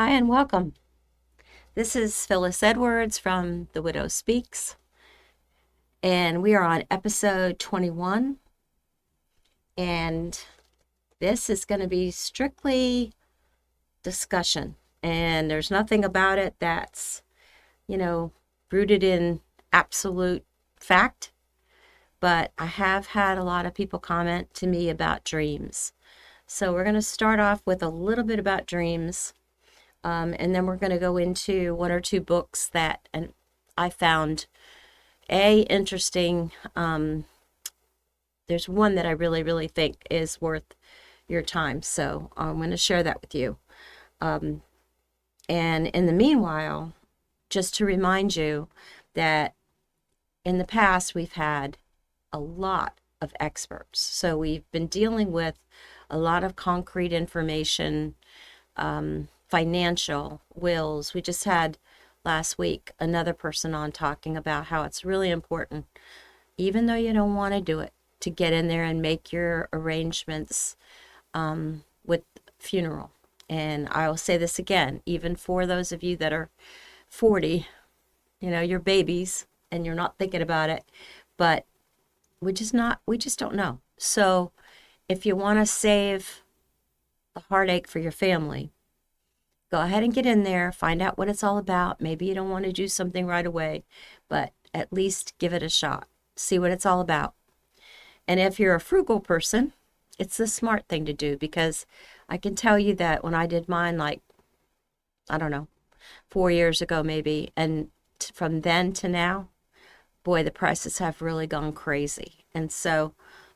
Hi and welcome. This is Phyllis Edwards from The Widow Speaks, and we are on episode 21. And this is going to be strictly discussion, and there's nothing about it that's, rooted in absolute fact. But I have had a lot of people comment to me about dreams. So we're going to start off with a little bit about dreams. And then we're going to go into one or two books that I found interesting. There's one that I really, really think is worth your time. So I'm going to share that with you. And in the meanwhile, just to remind you that in the past, we've had a lot of experts. So we've been dealing with a lot of concrete information, financial wills. We just had last week another person on talking about how it's really important, even though you don't want to do it, to get in there and make your arrangements with funeral. And I will say this again, even for those of you that are 40, you're babies and you're not thinking about it, but we just don't know. So if you want to save the heartache for your family, go ahead and get in there, find out what it's all about. Maybe you don't want to do something right away, but at least give it a shot. See what it's all about. And if you're a frugal person, it's the smart thing to do, because I can tell you that when I did mine, like, I don't know, 4 years ago maybe, and from then to now, boy, the prices have really gone crazy. And so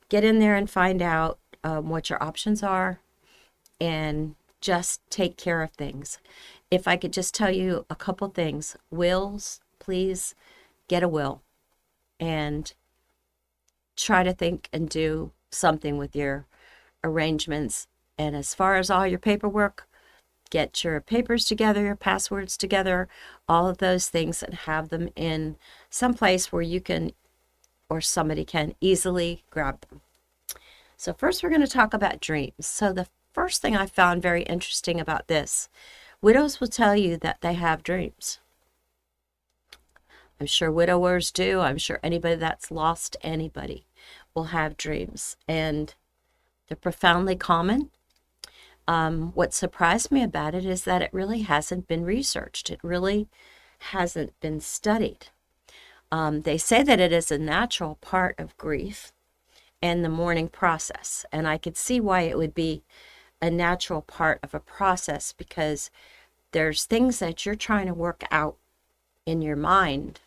get in there and find out what your options are and just take care of things. If I could just tell you a couple things: wills, please get a will and try to think and do something with your arrangements. And as far as all your paperwork, get your papers together, your passwords together, all of those things, and have them in some place where you can, or somebody can, easily grab them. So first we're going to talk about dreams. So the first thing I found very interesting about this: widows will tell you that they have dreams. I'm sure widowers do. I'm sure anybody that's lost anybody will have dreams, and they're profoundly common. What surprised me about it is that it really hasn't been researched. It really hasn't been studied. They say that it is a natural part of grief and the mourning process, and I could see why it would be a natural part of a process, because there's things that you're trying to work out in your mind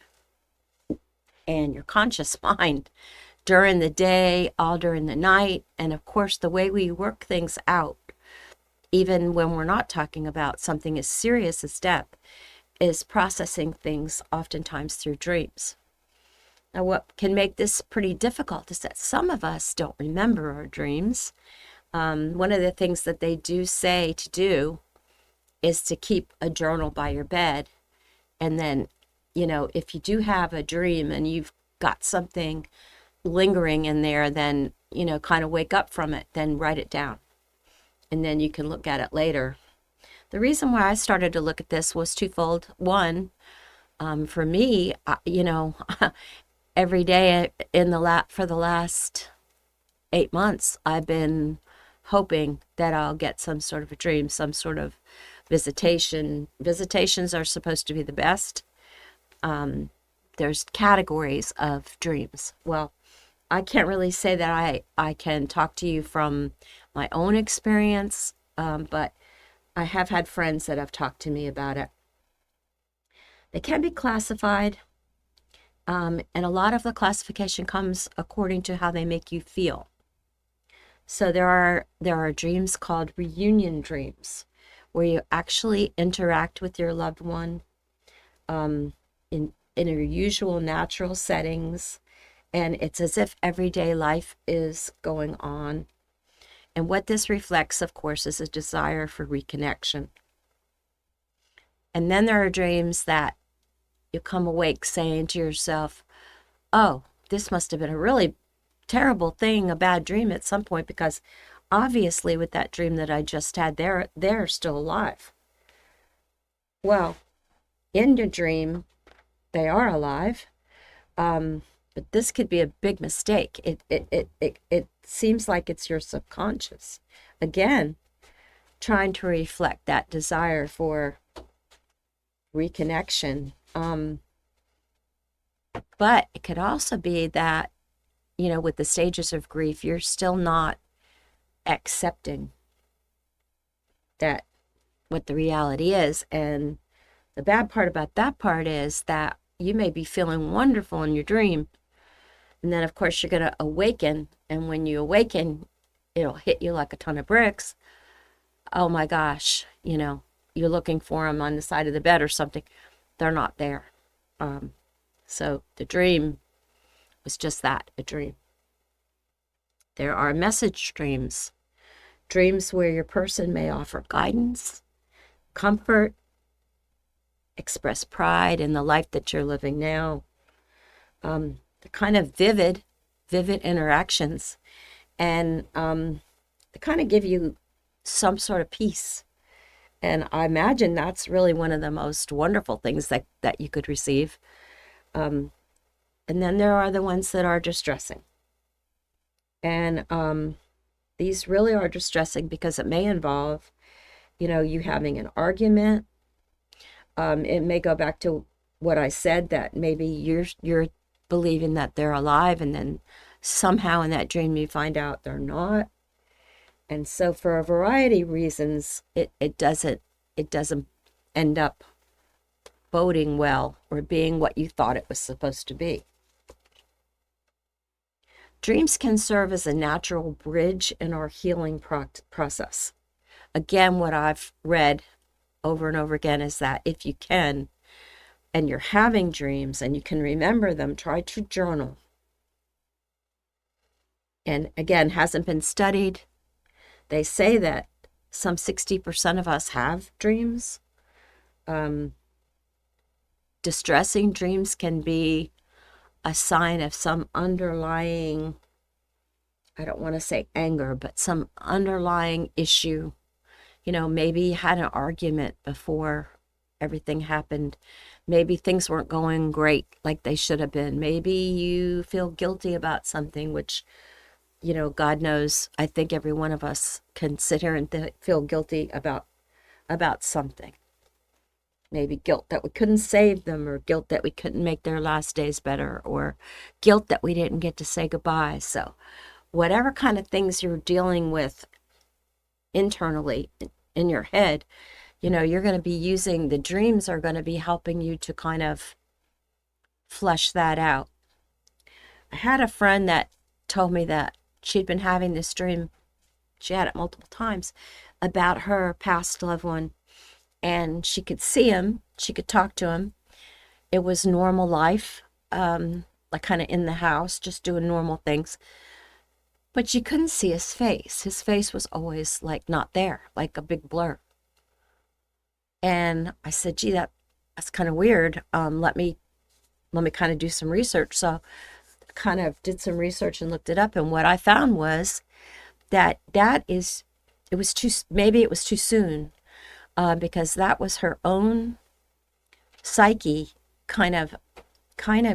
and your conscious mind during the day, all during the night. And of course, the way we work things out, even when we're not talking about something as serious as death, is processing things oftentimes through dreams. Now, what can make this pretty difficult is that some of us don't remember our dreams. One of the things that they do say to do is to keep a journal by your bed. And then, if you do have a dream and you've got something lingering in there, then, kind of wake up from it, then write it down. And then you can look at it later. The reason why I started to look at this was twofold. One, for me, every day for the last 8 months, I've been hoping that I'll get some sort of a dream, some sort of visitation. Visitations are supposed to be the best. There's categories of dreams. Well, I can't really say that I can talk to you from my own experience, but I have had friends that have talked to me about it. They can be classified, and a lot of the classification comes according to how they make you feel. So there are dreams called reunion dreams, where you actually interact with your loved one in your usual natural settings, and it's as if everyday life is going on. And what this reflects, of course, is a desire for reconnection. And then there are dreams that you come awake saying to yourself, oh, this must have been a really terrible thing, a bad dream at some point, because obviously with that dream that I just had, they're still alive. Well, in your dream, they are alive. But this could be a big mistake. It seems like it's your subconscious. Again, trying to reflect that desire for reconnection. But it could also be that, with the stages of grief, you're still not accepting that what the reality is. And the bad part about that part is that you may be feeling wonderful in your dream. And then, of course, you're going to awaken. And when you awaken, it'll hit you like a ton of bricks. Oh my gosh, you're looking for them on the side of the bed or something. They're not there. So the dream was just that, a dream. There are message dreams, dreams where your person may offer guidance, comfort, express pride in the life that you're living now. The kind of vivid interactions, and they kind of give you some sort of peace. And I imagine that's really one of the most wonderful things that you could receive. And then there are the ones that are distressing. And these really are distressing because it may involve, you having an argument. It may go back to what I said, that maybe you're believing that they're alive, and then somehow in that dream you find out they're not. And so for a variety of reasons, it doesn't end up boding well or being what you thought it was supposed to be. Dreams can serve as a natural bridge in our healing process. Again, what I've read over and over again is that if you can, and you're having dreams and you can remember them, try to journal. And again, hasn't been studied. They say that some 60% of us have dreams. Distressing dreams can be a sign of some underlying, I don't want to say anger, but some underlying issue. Maybe you had an argument before everything happened. Maybe things weren't going great like they should have been. Maybe you feel guilty about something, which, God knows, I think every one of us can sit here and feel guilty about something. Maybe guilt that we couldn't save them, or guilt that we couldn't make their last days better, or guilt that we didn't get to say goodbye. So whatever kind of things you're dealing with internally in your head, you're going to be using, the dreams are going to be helping you to kind of flesh that out. I had a friend that told me that she'd been having this dream, she had it multiple times, about her past loved one. And she could see him, she could talk to him. It was normal life, like kind of in the house, just doing normal things. But she couldn't see his face. His face was always like not there, like a big blur. And I said, gee, that's kind of weird. Let me kind of do some research. So I kind of did some research and looked it up. And what I found was that it was too soon. Because that was her own psyche kind of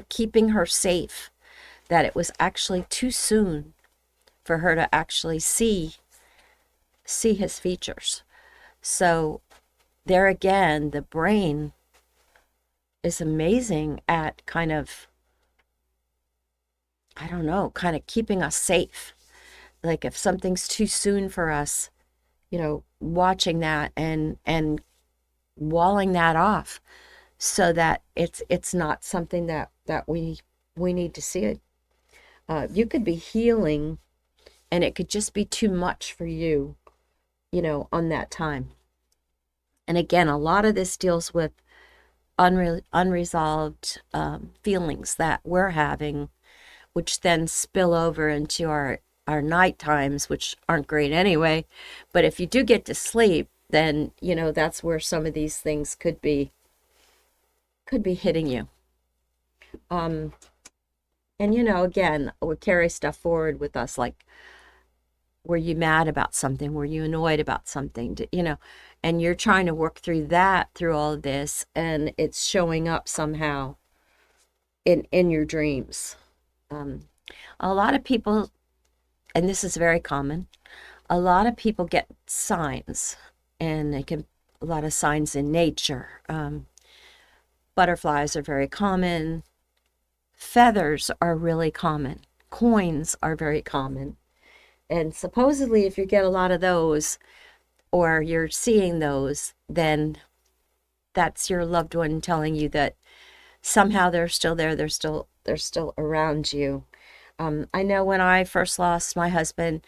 keeping her safe, that it was actually too soon for her to actually see his features. So there again, the brain is amazing at kind of, I don't know, kind of keeping us safe. Like if something's too soon for us, watching that and walling that off so that it's not something that we need to see it. You could be healing and it could just be too much for you, on that time. And again, a lot of this deals with unresolved feelings that we're having, which then spill over into our night times, which aren't great anyway. But if you do get to sleep, then that's where some of these things could be hitting you. And again, we carry stuff forward with us, like, were you mad about something? Were you annoyed about something? and you're trying to work through that through all of this, and it's showing up somehow in your dreams. Um, a lot of people, and this is very common, a lot of people get signs, and they can a lot of signs in nature. Butterflies are very common. Feathers are really common. Coins are very common. And supposedly, if you get a lot of those, or you're seeing those, then that's your loved one telling you that somehow they're still there. They're still around you. I know when I first lost my husband,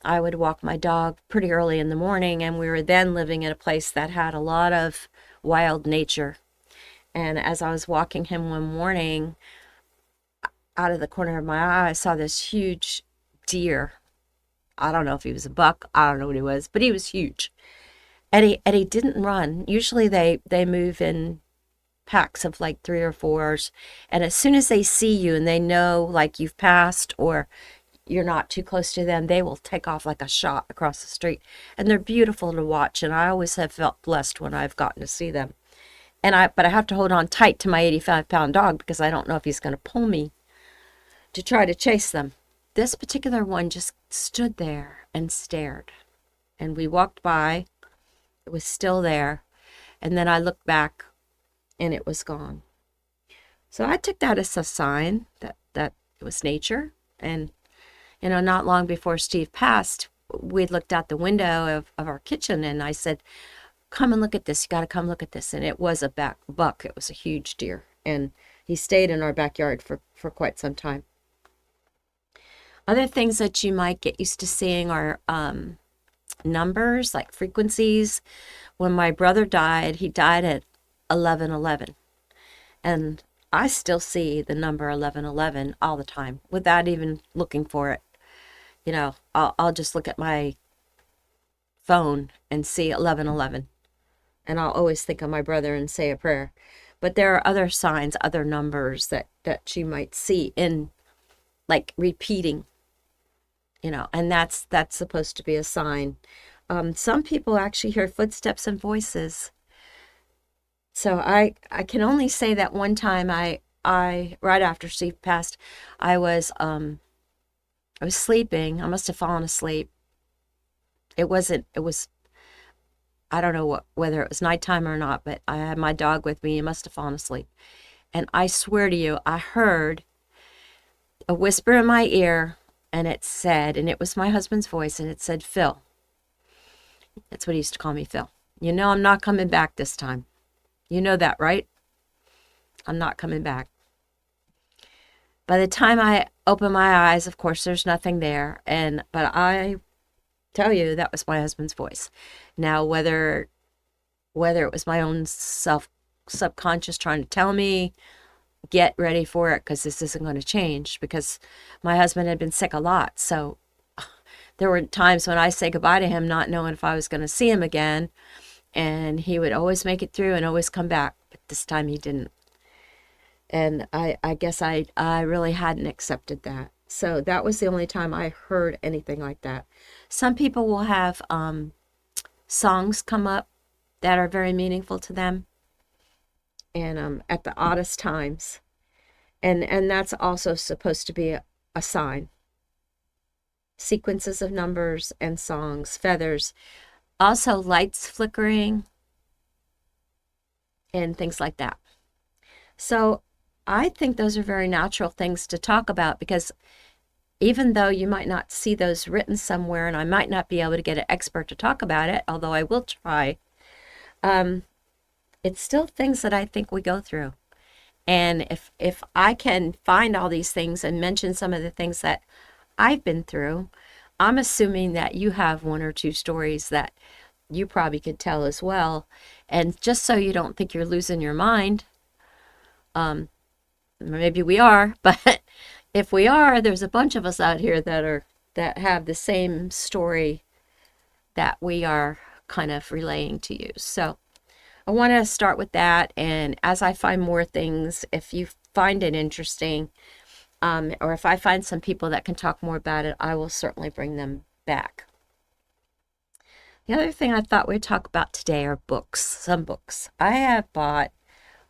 I would walk my dog pretty early in the morning, and we were then living in a place that had a lot of wild nature. And as I was walking him one morning, out of the corner of my eye, I saw this huge deer. I don't know if he was a buck. I don't know what he was, but he was huge. And he didn't run. Usually they move in packs of like three or fours. And as soon as they see you and they know like you've passed or you're not too close to them, they will take off like a shot across the street. And they're beautiful to watch. And I always have felt blessed when I've gotten to see them. But I have to hold on tight to my 85-pound dog because I don't know if he's going to pull me to try to chase them. This particular one just stood there and stared. And we walked by. It was still there. And then I looked back and it was gone. So I took that as a sign that it was nature. And, not long before Steve passed, we looked out the window of our kitchen and I said, come and look at this. You got to come look at this. And it was a buck. It was a huge deer. And he stayed in our backyard for quite some time. Other things that you might get used to seeing are numbers, like frequencies. When my brother died, he died at 11:11. And I still see the number 11:11 all the time without even looking for it. I'll just look at my phone and see 11:11. And I'll always think of my brother and say a prayer. But there are other signs, other numbers that you might see in like repeating, and that's supposed to be a sign. Some people actually hear footsteps and voices. So I can only say that one time I right after Steve passed, I was sleeping. I must have fallen asleep. It was I don't know whether it was nighttime or not, but I had my dog with me. He must have fallen asleep. And I swear to you, I heard a whisper in my ear, and it was my husband's voice, and it said, Phil. That's what he used to call me, Phil. I'm not coming back this time. You know that, right? I'm not coming back. By the time I open my eyes, of course, there's nothing there. But I tell you, that was my husband's voice. Now, whether it was my own subconscious trying to tell me, get ready for it because this isn't going to change, because my husband had been sick a lot. So there were times when I say goodbye to him, not knowing if I was going to see him again. And he would always make it through and always come back. But this time he didn't. And I guess I really hadn't accepted that. So that was the only time I heard anything like that. Some people will have songs come up that are very meaningful to them, and at the oddest times. And that's also supposed to be a sign. Sequences of numbers and songs, feathers, also lights flickering, and things like that. So I think those are very natural things to talk about, because even though you might not see those written somewhere, and I might not be able to get an expert to talk about it, although I will try, it's still things that I think we go through. And if I can find all these things and mention some of the things that I've been through, I'm assuming that you have one or two stories that you probably could tell as well. And just so you don't think you're losing your mind, maybe we are, but if we are, there's a bunch of us out here that have the same story that we are kind of relaying to you. So I want to start with that, and as I find more things, if you find it interesting, or if I find some people that can talk more about it, I will certainly bring them back. The other thing I thought we'd talk about today are books, some books. I have bought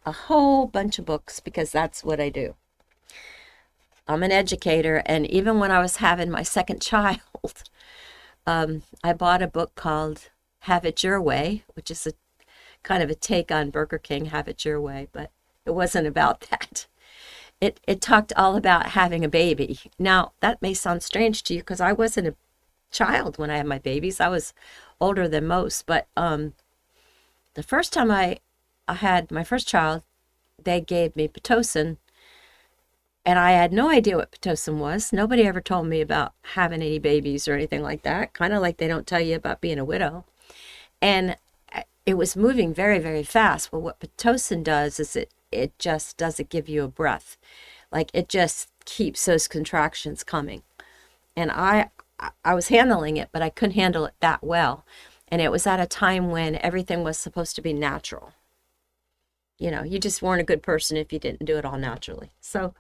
a whole bunch of books because that's what I do. I'm an educator, and even when I was having my second child, I bought a book called Have It Your Way, which is a kind of a take on Burger King, Have It Your Way, but it wasn't about that. It talked all about having a baby. Now, that may sound strange to you because I wasn't a child when I had my babies. I was older than most, but the first time I had my first child, they gave me Pitocin, and I had no idea what Pitocin was. Nobody ever told me about having any babies or anything like that, kind of like they don't tell you about being a widow. And it was moving very, very fast. Well, what Pitocin does is it just doesn't give you a breath. Like it just keeps those contractions coming. And I was handling it, but I couldn't handle it that well. And it was at a time when everything was supposed to be natural. You just weren't a good person if you didn't do it all naturally. So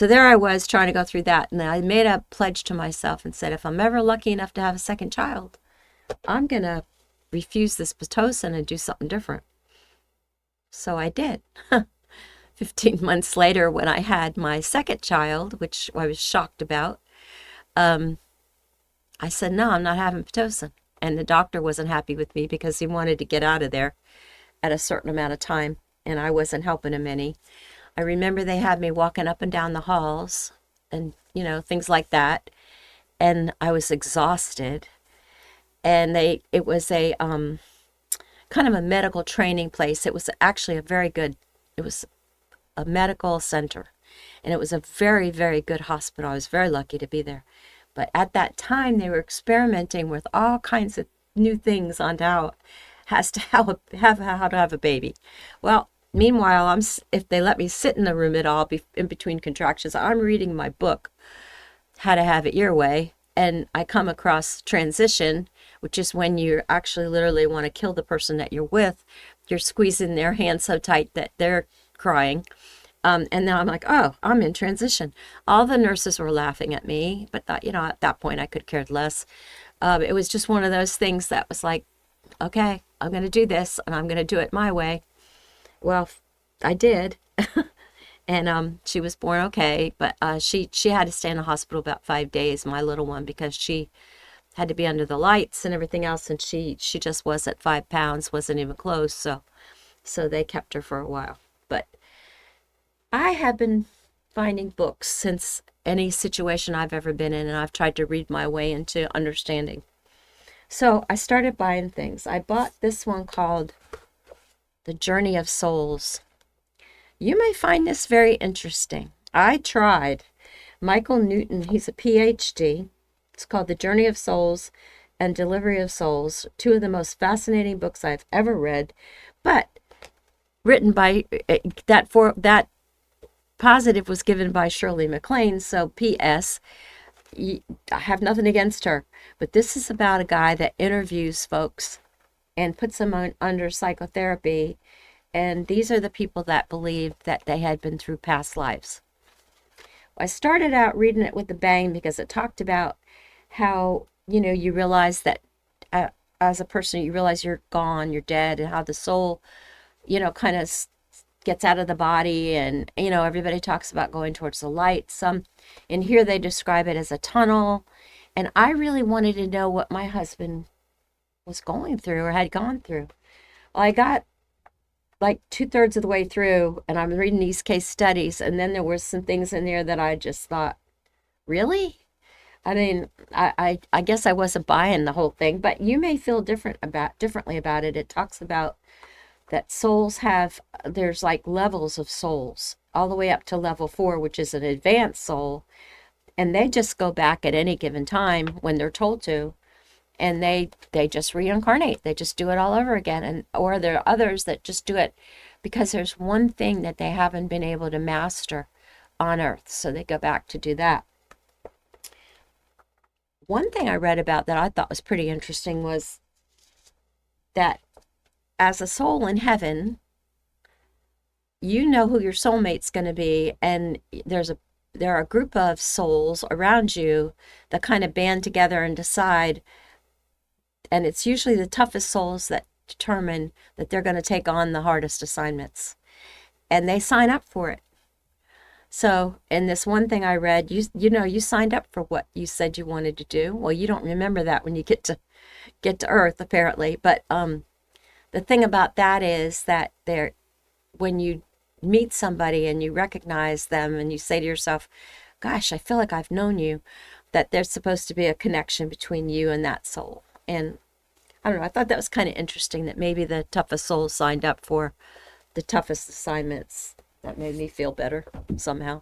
there I was trying to go through that. And I made a pledge to myself and said, if I'm ever lucky enough to have a second child, I'm going to refuse this Pitocin and do something different. So I did. 15 months later, when I had my second child, which I was shocked about, I said, no, I'm not having Pitocin. And the doctor wasn't happy with me because he wanted to get out of there at a certain amount of time, and I wasn't helping him any. I remember they had me walking up and down the halls and, things like that. And I was exhausted. And it was a kind of a medical training place. It was actually it was a medical center. And it was a very, very good hospital. I was very lucky to be there. But at that time, they were experimenting with all kinds of new things on how to have a baby. Well, meanwhile, if they let me sit in the room at all in between contractions, I'm reading my book, How to Have It Your Way, and I come across transition, which is when you actually literally want to kill the person that you're with. You're squeezing their hand so tight that they're crying. And then I'm like, oh, I'm in transition. All the nurses were laughing at me, but at that point I could care less. It was just one of those things that was like, okay, I'm going to do this and I'm going to do it my way. Well, I did. And she was born okay, but she had to stay in the hospital about 5 days, my little one, because she had to be under the lights and everything else, and she just wasn't 5 pounds, wasn't even close, so they kept her for a while. But I have been finding books since any situation I've ever been in, and I've tried to read my way into understanding. So I started buying things. I bought this one called The Journey of Souls. You may find this very interesting. I tried. Michael Newton, he's a PhD. It's called The Journey of Souls and Delivery of Souls, two of the most fascinating books I've ever read, but written by that positive was given by Shirley MacLaine, so P.S. I have nothing against her, but this is about a guy that interviews folks and puts them under psychotherapy, and these are the people that believed that they had been through past lives. I started out reading it with a bang because it talked about how, you realize that as a person, you realize you're gone, you're dead, and how the soul, kind of gets out of the body, and everybody talks about going towards the light. Some in here they describe it as a tunnel, and I really wanted to know what my husband was going through or had gone through. Well, I got like 2/3 of the way through, and I'm reading these case studies, and then there were some things in there that I just thought, really? I mean, I guess I wasn't buying the whole thing, but you may feel differently about it. It talks about that there's like levels of souls, all the way up to level 4, which is an advanced soul, and they just go back at any given time when they're told to, and they just reincarnate. They just do it all over again. Or there are others that just do it because there's one thing that they haven't been able to master on earth, so they go back to do that. One thing I read about that I thought was pretty interesting was that as a soul in heaven, you know who your soulmate's going to be, and there are a group of souls around you that kind of band together and decide And it's usually the toughest souls that determine that they're going to take on the hardest assignments. And they sign up for it. So in this one thing I read, you signed up for what you said you wanted to do. Well, you don't remember that when you get to Earth, apparently. But the thing about that is that when you meet somebody and you recognize them and you say to yourself, gosh, I feel like I've known you, that there's supposed to be a connection between you and that soul. And I don't know, I thought that was kind of interesting that maybe the toughest souls signed up for the toughest assignments. That made me feel better somehow.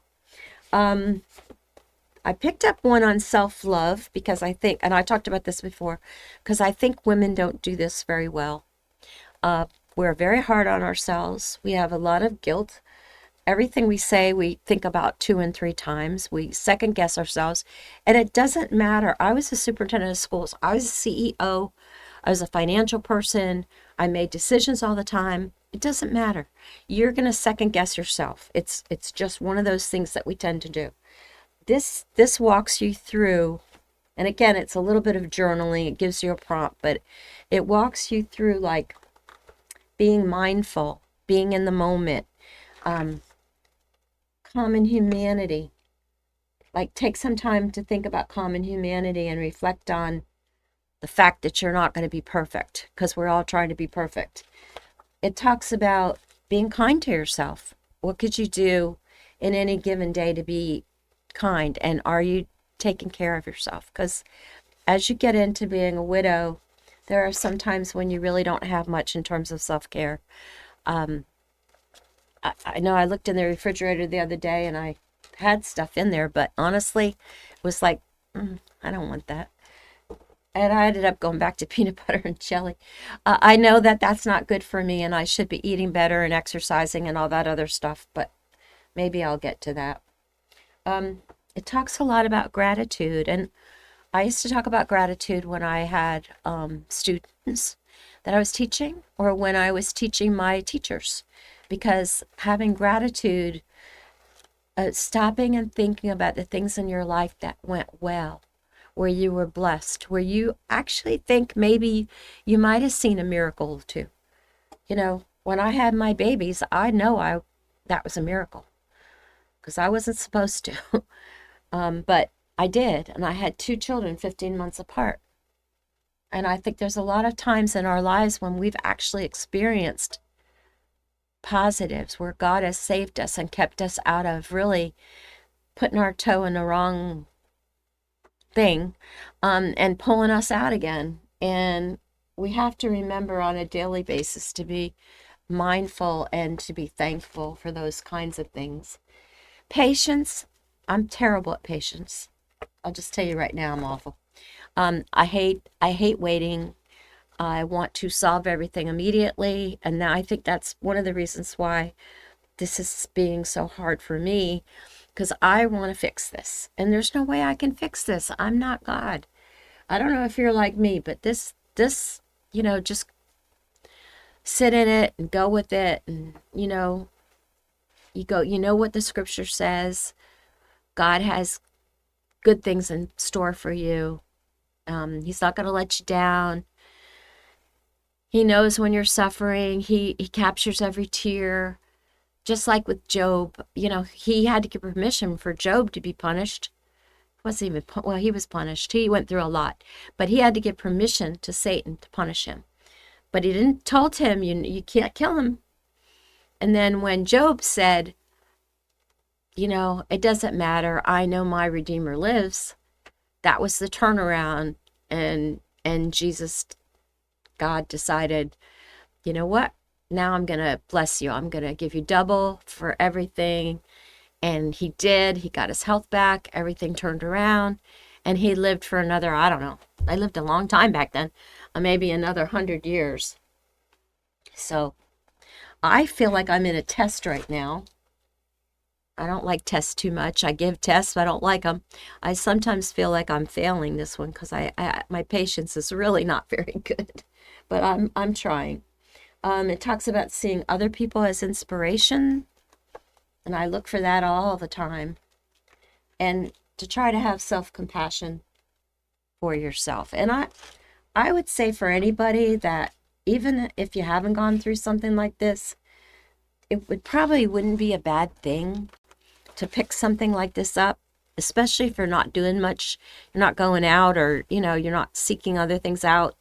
I picked up one on self-love because I think, and I talked about this before, because I think women don't do this very well. We're very hard on ourselves. We have a lot of guilt. Everything we say, we think about 2 and 3 times. We second guess ourselves. And it doesn't matter. I was a superintendent of schools. I was a CEO. I was a financial person. I made decisions all the time. It doesn't matter. You're going to second guess yourself. It's just one of those things that we tend to do. This walks you through, and again, it's a little bit of journaling. It gives you a prompt, but it walks you through like being mindful, being in the moment, common humanity. Like take some time to think about common humanity and reflect on the fact that you're not going to be perfect, because we're all trying to be perfect. It talks about being kind to yourself. What could you do in any given day to be kind? And are you taking care of yourself? Because as you get into being a widow, there are some times when you really don't have much in terms of self-care. I know I looked in the refrigerator the other day and I had stuff in there, but honestly, it was like, I don't want that. And I ended up going back to peanut butter and jelly. I know that that's not good for me and I should be eating better and exercising and all that other stuff, but maybe I'll get to that. It talks a lot about gratitude, and I used to talk about gratitude when I had students that I was teaching or when I was teaching my teachers, because having gratitude, stopping and thinking about the things in your life that went well, where you were blessed, where you actually think maybe you might have seen a miracle or two. You know, when I had my babies, I know that was a miracle because I wasn't supposed to. But I did, and I had 2 children 15 months apart. And I think there's a lot of times in our lives when we've actually experienced positives where God has saved us and kept us out of really putting our toe in the wrong thing, and pulling us out again. And we have to remember on a daily basis to be mindful and to be thankful for those kinds of things. Patience. I'm terrible at patience. I'll just tell you right now, I'm awful. I hate waiting. I want to solve everything immediately. And now I think that's one of the reasons why this is being so hard for me, because I want to fix this. And there's no way I can fix this. I'm not God. I don't know if you're like me, but this, just sit in it and go with it. And, you know what the scripture says. God has good things in store for you. He's not going to let you down. He knows when you're suffering. He captures every tear. Just like with Job, he had to give permission for Job to be punished. He was punished. He went through a lot. But he had to give permission to Satan to punish him. But he didn't told him, you can't kill him. And then when Job said, it doesn't matter, I know my Redeemer lives, that was the turnaround. And God decided, you know what? Now I'm going to bless you. I'm going to give you double for everything. And he did. He got his health back. Everything turned around. And he lived for another, I don't know. I lived a long time back then. Maybe another 100 years. So I feel like I'm in a test right now. I don't like tests too much. I give tests, but I don't like them. I sometimes feel like I'm failing this one because my patience is really not very good. But I'm trying. It talks about seeing other people as inspiration, and I look for that all the time. And to try to have self-compassion for yourself. And I would say for anybody that even if you haven't gone through something like this, it would probably wouldn't be a bad thing to pick something like this up, especially if you're not doing much, you're not going out, or you're not seeking other things out.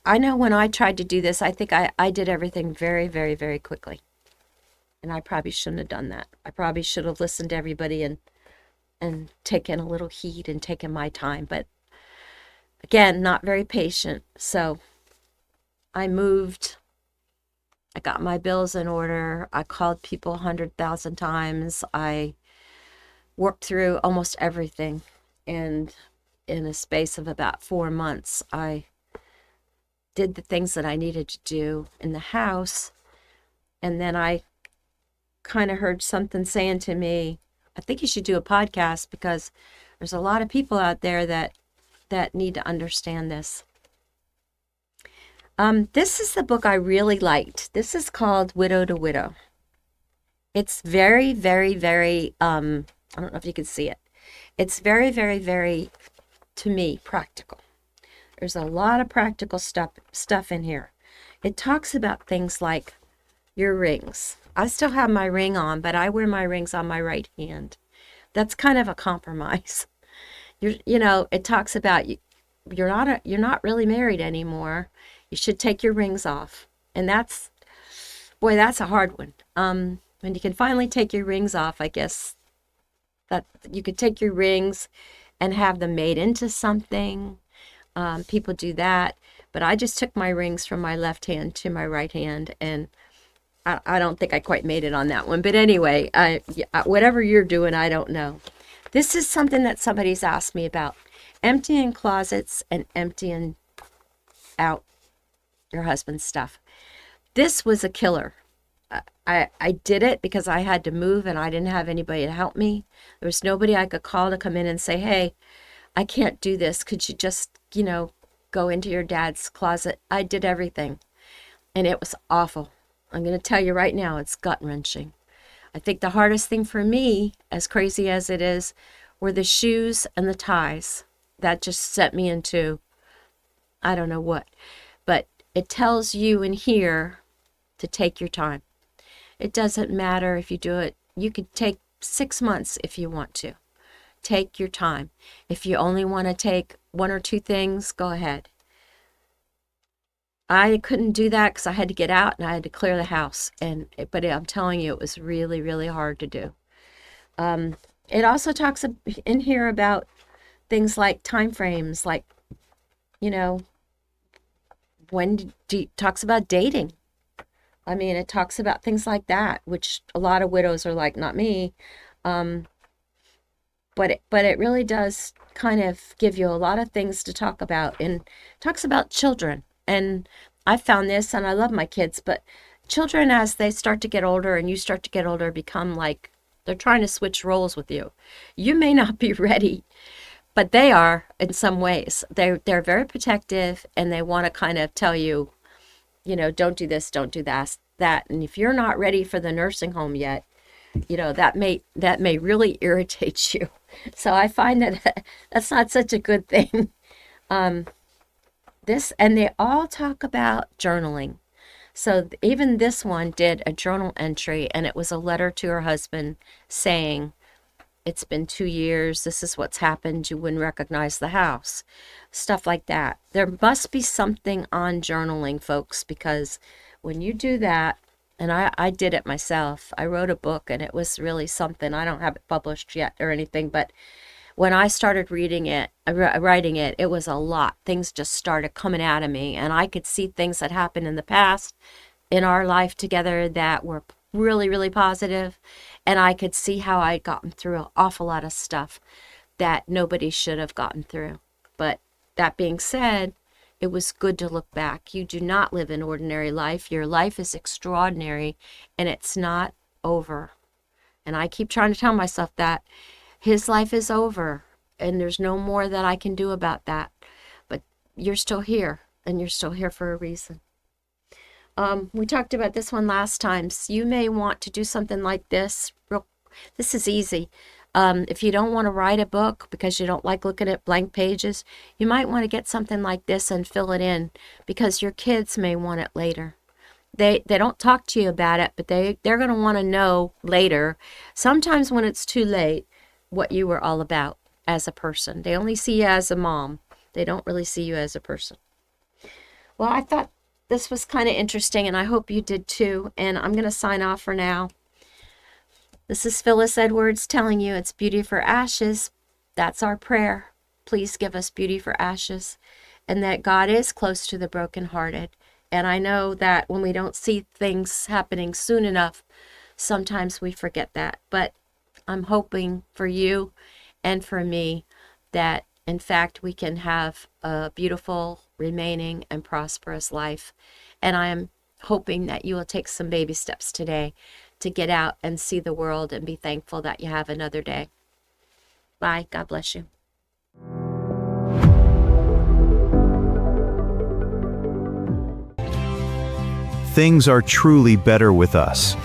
I know when I tried to do this, I think I did everything very, very, very quickly. And I probably shouldn't have done that. I probably should have listened to everybody and taken a little heed and taken my time. But again, not very patient. So I moved. I got my bills in order. I called people 100,000 times. I worked through almost everything. And in a space of about 4 months, I did the things that I needed to do in the house. And then I kind of heard something saying to me, I think you should do a podcast because there's a lot of people out there that need to understand this. This is the book I really liked. This is called Widow to Widow. It's very, very, very, I don't know if you can see it. It's very, very, very, to me, practical. There's a lot of practical stuff in here. It talks about things like your rings. I still have my ring on, but I wear my rings on my right hand. That's kind of a compromise. It talks about you're not really married anymore. You should take your rings off. And that's a hard one. When you can finally take your rings off, I guess that you could take your rings and have them made into something. People do that, but I just took my rings from my left hand to my right hand, and I don't think I quite made it on that one. But anyway, whatever you're doing, I don't know. This is something that somebody's asked me about. Emptying closets and emptying out your husband's stuff. This was a killer. I did it because I had to move and I didn't have anybody to help me. There was nobody I could call to come in and say, hey, I can't do this. Could you just, go into your dad's closet? I did everything. And it was awful. I'm going to tell you right now, it's gut-wrenching. I think the hardest thing for me, as crazy as it is, were the shoes and the ties. That just set me into, I don't know what. But it tells you in here to take your time. It doesn't matter if you do it. You could take 6 months if you want to. Take your time. If you only want to take 1 or 2 things, go ahead. I couldn't do that because I had to get out and I had to clear the house. But I'm telling you, it was really, really hard to do. It also talks in here about things like time frames, like, talks about dating. I mean, it talks about things like that, which a lot of widows are like, not me. But it really does kind of give you a lot of things to talk about, and talks about children. And I found this, and I love my kids, but children, as they start to get older and you start to get older, become like they're trying to switch roles with you. You may not be ready, but they are in some ways. They're very protective, and they want to kind of tell you, don't do this, don't do that. And if you're not ready for the nursing home yet, that may really irritate you. So I find that that's not such a good thing. And they all talk about journaling. So even this one did a journal entry, and it was a letter to her husband saying, it's been 2 years, this is what's happened, you wouldn't recognize the house. Stuff like that. There must be something on journaling, folks, because when you do that, and I did it myself. I wrote a book, and it was really something. I don't have it published yet or anything, but when I started writing it, it was a lot. Things just started coming out of me, and I could see things that happened in the past in our life together that were really, really positive, and I could see how I'd gotten through an awful lot of stuff that nobody should have gotten through. But that being said, it was good to look back. You do not live an ordinary life. Your life is extraordinary, and it's not over. And I keep trying to tell myself that his life is over, and there's no more that I can do about that. But you're still here, and you're still here for a reason. We talked about this one last time. So you may want to do something like this. This is easy. If you don't want to write a book because you don't like looking at blank pages, you might want to get something like this and fill it in, because your kids may want it later. They don't talk to you about it, but they're going to want to know later, sometimes when it's too late, what you were all about as a person. They only see you as a mom. They don't really see you as a person. Well, I thought this was kind of interesting, and I hope you did too. And I'm going to sign off for now. This is Phyllis Edwards telling you it's beauty for ashes. That's our prayer. Please give us beauty for ashes, and that God is close to the brokenhearted. And I know that when we don't see things happening soon enough, sometimes we forget that. But I'm hoping for you and for me that, in fact, we can have a beautiful, remaining, and prosperous life. And I am hoping that you will take some baby steps today to get out and see the world and be thankful that you have another day. Bye. God bless you. Things are truly better with us.